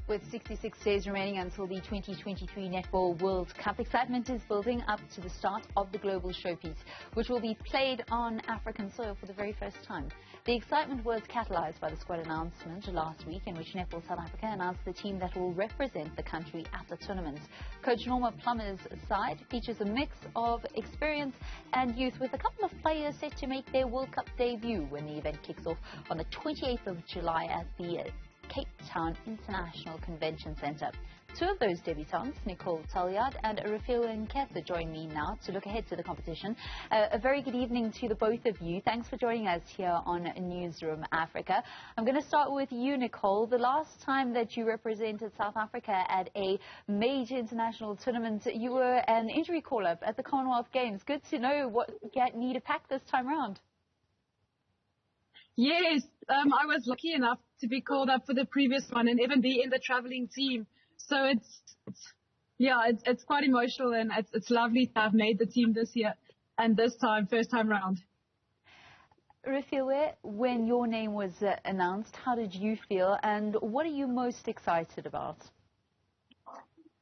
With 66 days remaining until the 2023 Netball World Cup, excitement is building up to the start of the global showpiece, which will be played on African soil for the very first time. The excitement was catalysed by the squad announcement last week, in which Netball South Africa announced the team that will represent the country at the tournament. Coach Norma Plummer's side features a mix of experience and youth, with a couple of players set to make their World Cup debut when the event kicks off on the 28th of July at the Cape Town International Convention Centre. Two of those debutants, Nichole Taljaard and Refiloe Nketsa, join me now to look ahead to the competition. A very good evening to the both of you. Thanks for joining us here on Newzroom Afrika. I'm going to start with you, Nichole. The last time that you represented South Africa at a major international tournament, you were an injury call-up at the Commonwealth Games. Good to know what you need to pack this time round. Yes, I was lucky enough to be called up for the previous one and even be in the traveling team. So it's quite emotional, and it's lovely to have made the team this year and this time, first time round. Refiloe, when your name was announced, how did you feel, and what are you most excited about?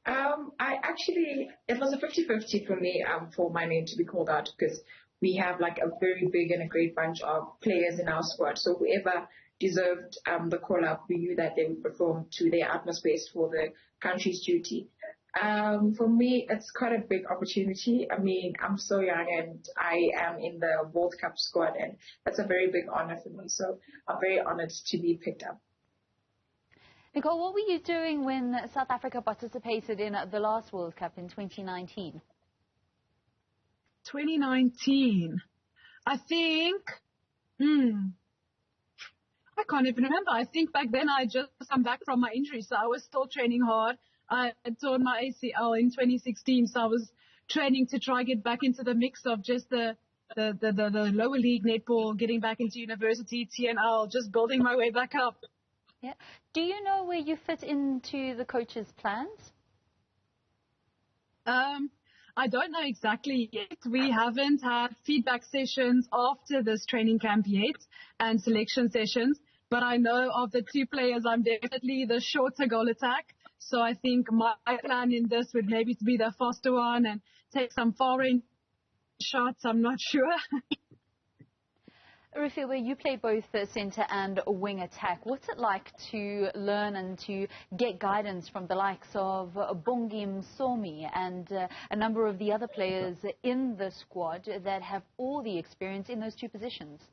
It was a 50-50 for me for my name to be called out, because we have like a very big and a great bunch of players in our squad. So whoever deserved the call-up, we knew that they would perform to their utmost best for the country's duty. For me, it's quite a big opportunity. I mean, I'm so young and I am in the World Cup squad, and that's a very big honor for me. So I'm very honored to be picked up. Nichole, what were you doing when South Africa participated in the last World Cup in 2019? 2019. I think, I can't even remember. I think back then I just come back from my injury, so I was still training hard. I had torn my ACL in 2016, so I was training to try get back into the mix of just the lower league netball, getting back into university, TNL, just building my way back up. Yeah. Do you know where you fit into the coach's plans? I don't know exactly yet. We haven't had feedback sessions after this training camp yet and selection sessions, but I know of the two players, I'm definitely the shorter goal attack. So I think my plan in this would maybe be the faster one and take some far range shots. I'm not sure. Refiloe, you play both the centre and wing attack. What's it like to learn and to get guidance from the likes of Bongi Msomi and a number of the other players in the squad that have all the experience in those two positions?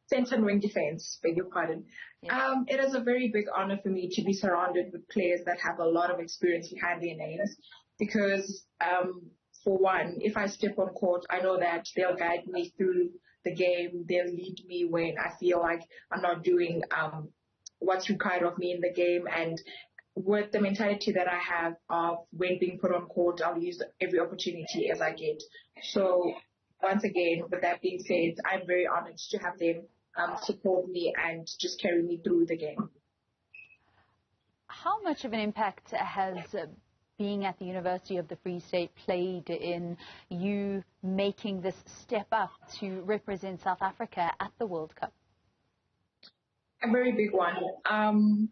Centre and wing defence, beg your pardon. Yeah. It is a very big honour for me to be surrounded with players that have a lot of experience behind their names, because for one, if I step on court, I know that they'll guide me through the game. They'll lead me when I feel like I'm not doing what's required of me in the game. And with the mentality that I have of when being put on court, I'll use every opportunity as I get. So once again, with that being said, I'm very honored to have them support me and just carry me through the game. How much of an impact has being at the University of the Free State played in you making this step up to represent South Africa at the World Cup? A very big one.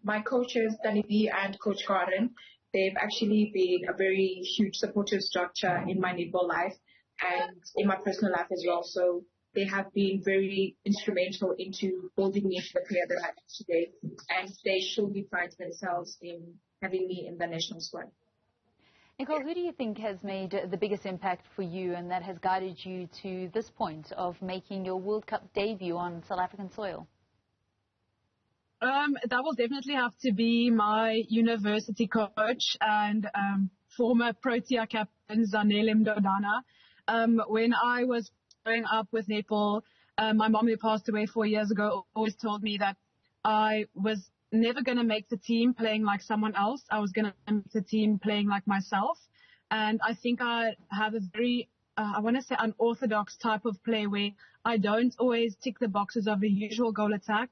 My coaches, Danny B and Coach Karen, they've actually been a very huge supportive structure in my netball life and in my personal life as well. So they have been very instrumental into building me into the player that I am today, and they surely pride themselves in having me in the national squad. Nichole, who do you think has made the biggest impact for you and that has guided you to this point of making your World Cup debut on South African soil? That will definitely have to be my university coach and former Protea captain, Zanele Mdodana. When I was growing up with netball, my mom, who passed away 4 years ago, always told me that I was never going to make the team playing like someone else. I was going to make the team playing like myself. And I think I have a very, I want to say, unorthodox type of play where I don't always tick the boxes of the usual goal attack.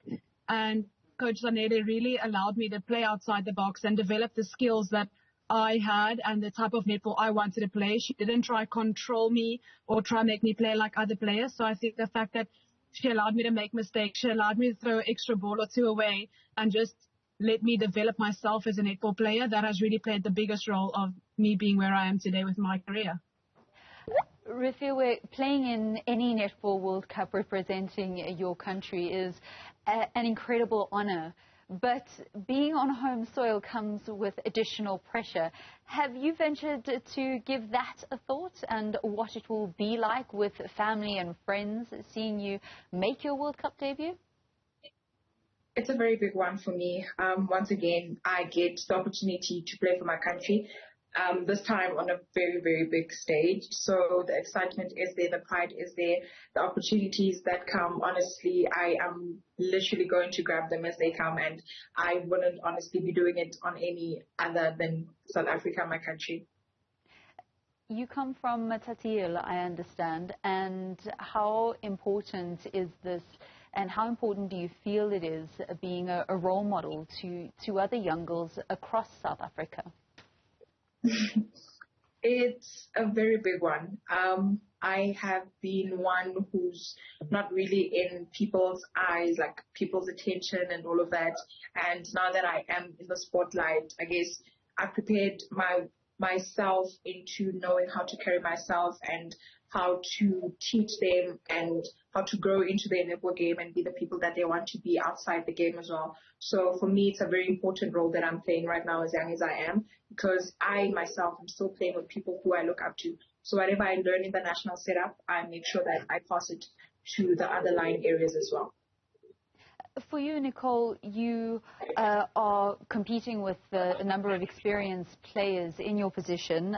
And Coach Zanele really allowed me to play outside the box and develop the skills that I had and the type of netball I wanted to play. She didn't try control me or try make me play like other players. So I think the fact that she allowed me to make mistakes, she allowed me to throw an extra ball or two away and just let me develop myself as a netball player, that has really played the biggest role of me being where I am today with my career. Refiloe, playing in any Netball World Cup representing your country is an incredible honor. But being on home soil comes with additional pressure. Have you ventured to give that a thought and what it will be like with family and friends seeing you make your World Cup debut? It's a very big one for me. Once again, I get the opportunity to play for my country. This time on a very, very big stage. So the excitement is there, the pride is there, the opportunities that come, honestly, I am literally going to grab them as they come, and I wouldn't honestly be doing it on any other than South Africa, my country. You come from Matatiele, I understand, and how important is this, and how important do you feel it is being a role model to other young girls across South Africa? It's a very big one. I have been one who's not really in people's eyes, like people's attention and all of that. And now that I am in the spotlight, I guess I've prepared myself into knowing how to carry myself and how to teach them and how to grow into their netball game and be the people that they want to be outside the game as well. So for me, it's a very important role that I'm playing right now as young as I am, because I myself am still playing with people who I look up to. So whatever I learn in the national setup, I make sure that I pass it to the other line areas as well. For you, Nichole, you are competing with a number of experienced players in your position,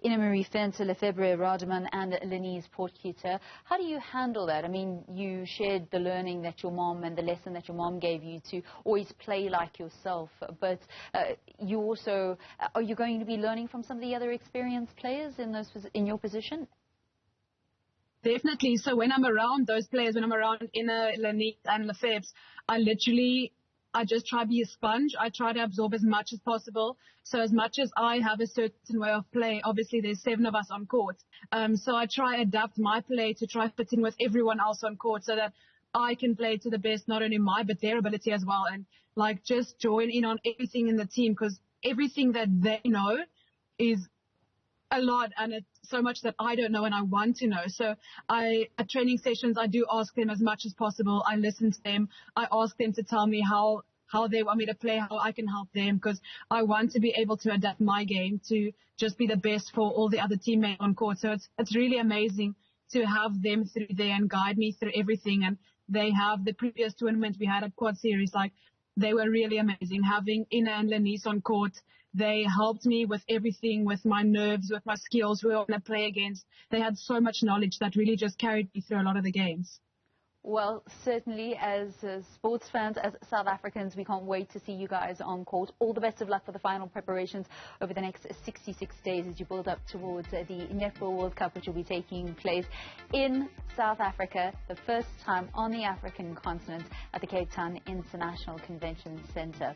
Ina-Marie Fenter, Lefebvre Rademan and Lenise Potgieter. How do you handle that? I mean, you shared the learning that your mom and the lesson that your mom gave you to always play like yourself, but you also, are you going to be learning from some of the other experienced players in your position? Definitely. So when I'm around those players, when I'm around Ina, Lenise and Lefebvre, I just try to be a sponge. I try to absorb as much as possible. So as much as I have a certain way of play, obviously there's 7 of us on court. So I try to adapt my play to try to fit in with everyone else on court so that I can play to the best, not only my, but their ability as well. And like just join in on everything in the team, because everything that they know is a lot, and it's so much that I don't know and I want to know. So at training sessions, I do ask them as much as possible. I listen to them. I ask them to tell me how they want me to play, how I can help them, because I want to be able to adapt my game to just be the best for all the other teammates on court. So it's really amazing to have them through there and guide me through everything. And they have the previous tournament we had at Quad Series, like they were really amazing. Having Ina and Lenise on court, they helped me with everything, with my nerves, with my skills, who I want to play against. They had so much knowledge that really just carried me through a lot of the games. Well, certainly as sports fans, as South Africans, we can't wait to see you guys on court. All the best of luck for the final preparations over the next 66 days as you build up towards the Netball World Cup, which will be taking place in South Africa, the first time on the African continent at the Cape Town International Convention Centre.